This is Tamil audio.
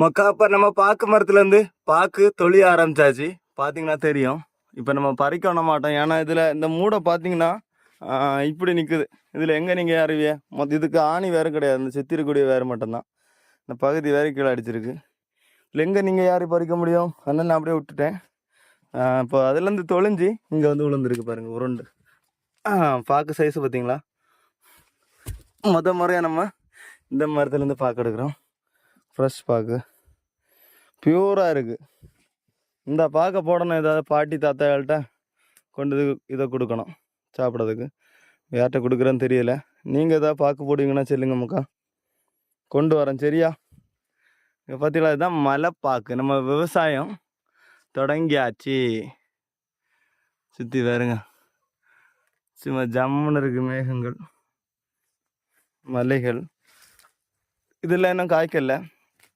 மக்கா இப்போ நம்ம பாக்கு மரத்துலேருந்து பாக்கு தொழிய ஆரம்பிச்சாச்சு. பார்த்தீங்கன்னா தெரியும். இப்போ நம்ம பறிக்க மாட்டோம். ஏன்னா இதில் இந்த மூடை பார்த்தீங்கன்னா இப்படி நிற்குது. இதில் எங்கே நீங்கள் அறிவிய இதுக்கு ஆணி வேறு கிடையாது. இந்த செத்திருக்கூடிய வேறு மட்டும்தான். இந்த பகுதி வேறு கீழே அடிச்சிருக்கு. இல்லை எங்கே நீங்கள் யாரையும் பறிக்க முடியும்? அதனால் நான் அப்படியே விட்டுட்டேன். இப்போ அதுலேருந்து தொலைஞ்சி இங்கே வந்து விழுந்துருக்கு பாருங்கள் உருண்டு. பாக்கு சைஸு பார்த்தீங்களா? முறையாக நம்ம இந்த மரத்துலேருந்து பாக்கு எடுக்கிறோம். ஃப்ரெஷ் பாக்கு பியூராக இருக்குது. இந்த பாக்க போடணும். ஏதாவது பாட்டி தாத்தாள்கிட்ட கொண்டு இதை கொடுக்கணும் சாப்பிட்றதுக்கு. யார்கிட்ட கொடுக்குறேன்னு தெரியல. நீங்கள் எதாவது பாக்கு போடுவீங்கன்னா சொல்லுங்க மக்கா, கொண்டு வரேன். சரியா? இங்கே பார்த்தீங்களா, இதுதான் மலைப்பாக்கு. நம்ம விவசாயம் தொடங்கியாச்சு. சுற்றி வேறுங்க சும்மா ஜம்முன்னு இருக்குது. மேகங்கள், மலைகள். இதெல்லாம் இன்னும் காய்க்கல.